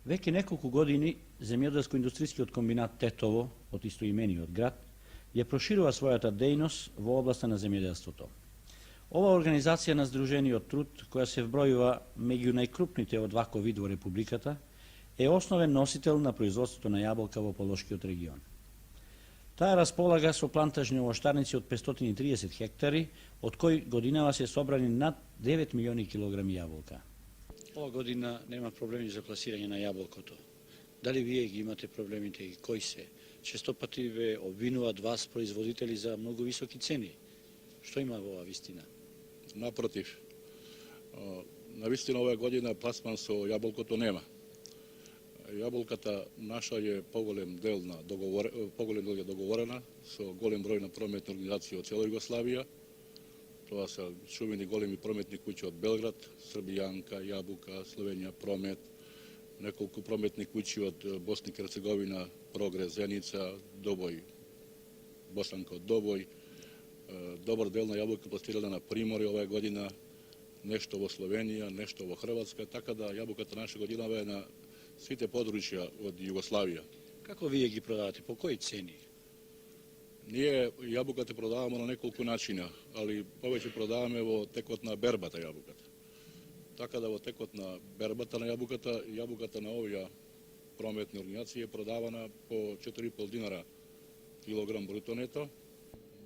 Веќе неколку години земјоделско-индустријскиот комбинат Тетово, од истоимениот град, ја проширува својата дејност во областа на земјоделството. Ова организација на Сдружениот труд, која се вбројува меѓу најкрупните од ваков вид во Републиката, е основен носител на производството на јаболка во Полошкиот регион. Таа располага со плантажни овоштарници од 530 хектари, од кои годинава се собрани над 9 милиони килограми јаболка. Ова година нема проблеми за пласирање на јаболкото. Дали вие ги имате проблемите и кои се? Често пати ве обвинуваат вас производители за многу високи цени. Што има во ова вистина? Напротив, на вистина оваа година пласман со јаболкото нема. Јаболката наша е поголем дел е договорена со голем број на прометни организации од цела Југославија. Тоа се чувени големи прометни куќи од Белград, Србијанка, Јабука, Словенија, Промет, неколку прометни куќи од Босна и Херцеговина, Прогрес, Зеница, Добој, Босанка од Добој, добар дел на јаболка пласирана на Приморје оваа година, нешто во Словенија, нешто во Хрватска, така да јаболката наша година е на сите подручја од Југославија. Како вие ги продавате? По кои цени? Ние јабуката продаваме на неколку начина, али повеќе продаваме во текот на бербата јабуката. Така да во текот на бербата на јабуката на овие прометни организации е продавана по 4,5 динара килограм бруто нето.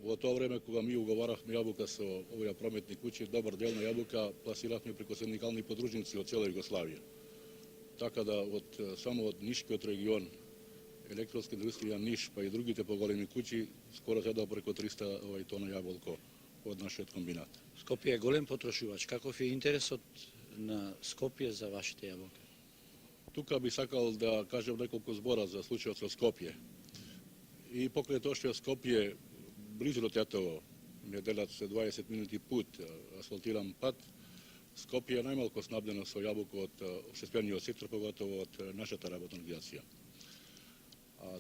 Во тоа време кога ми уговарахме јабука со овие прометни куќи, добар дел на јабука пласиравме преку синдикални подружници од цела Југославија. Така да само од Нишкиот регион, електронска индустрија Ниш, па и другите поголеми куќи, скоро се преку 300 тона јаболко од нашиот комбинат. Скопје е голем потрошувач. Каков е интересот на Скопје за вашите јаболки? Тука би сакал да кажем неколку збора за случајот со Скопје. И покрај тоа што е Скопје близу до Тетово, не делат се 20 минути пут, асфалтиран пат, Скопје е најмалку снабдено со јаболко од општествениот сектор, поготово од нашата работна организација.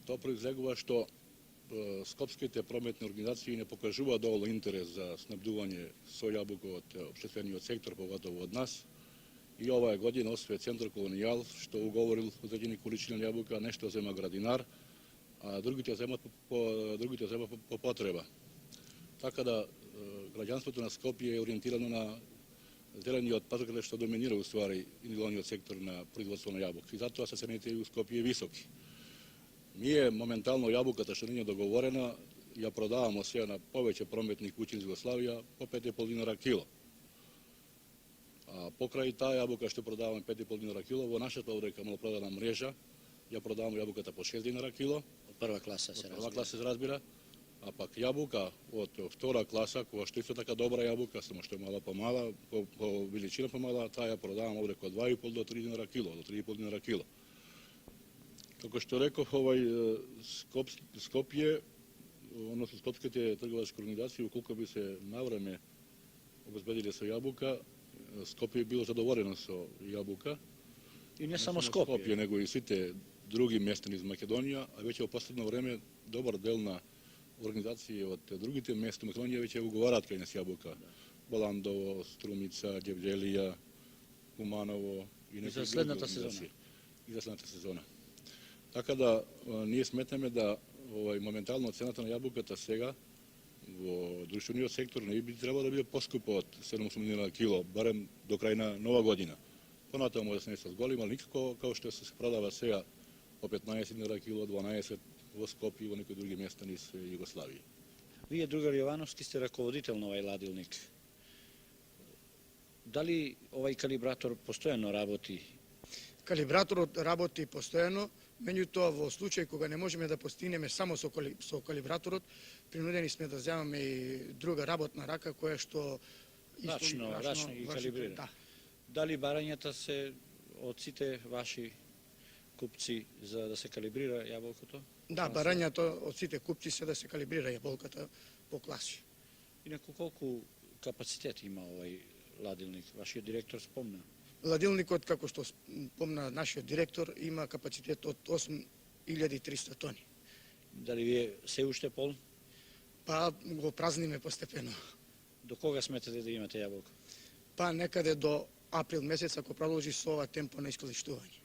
Тоа произлегува што скопските прометни организации не покажуваат доволно интерес за снабдување со јаболко од општествениот сектор, поготово од нас. И оваа година, освен Центар Колонијал, што уговорил одредени количини јаболка, нешто зема Градинар, а другите земат по потреба. Така да граѓанството на Скопје е ориентирано на зелениот пазар, што доминира уствари индивидуалниот сектор на производство на јаболки. И затоа се цените у Скопје високи. Ние моментално јаболката што не е договорена, ја продаваме сега на повеќе прометни куќи из Југославија по 5,5 динара кило. А покрај таа јаболка што продаваме 5,5 динара кило, во нашата овде малопродадна мрежа ја продаваме јаболката по 6 динара кило. Од прва класа се разбира. Прва класа се разбира. А пак јаболка од втора класа, која што исто така добра јаболка, само што е мала помала, по величина помала, таа ја продаваме овде ко 2,5 до 3 динара кило, до 3,5 динара кило. Како што реков, Скопје, односно скопските трговачки организации, колку би се навреме обезбедиле со јаболка, Скопје било задоволено со јаболка. И не само Скопје, него и сите други местани из Македонија, а веќе во последно време добар дел на организации од другите места Македонија веќе уговараат кај нас јаболка. Баландово, Струмица, Ѓевѓелија, Куманово и за следната сезона. И за следната сезона. Така да ние сметаме да моментално цената на јаболката сега во друштвениот сектор не би требало да биде поскупа од 7 динара кило, барем до крај на нова година. Понатаму може да се не се зголем, али никако како што се продава сега по 15 динара кило, 12 во Скопје и во некои други места низ Југославија. Вие, другар Јовановски, сте раководител на овај ладилник. Дали овај калибратор постојано работи? Калибраторот работи постојано, меѓутоа во случај кога не можеме да постигнеме само со калибраторот, принудени сме да земаме и друга работна рака која што рачно ги калибрира. Да. Дали барањата се од сите ваши купци за да се калибрира јаболкото? Да, барањата од сите купци се да се калибрира јаболката по класи. Инаку колку капацитет има овај ладилник? Вашиот директор спомна. Ладилникот, како што спомна нашиот директор, има капацитет од 8300 тони. Дали вие се уште полн? Па го празниме постепено. До кога сметате да имате јаболка? Па некаде до април месец, ако продолжи со ова темпо на исклучување.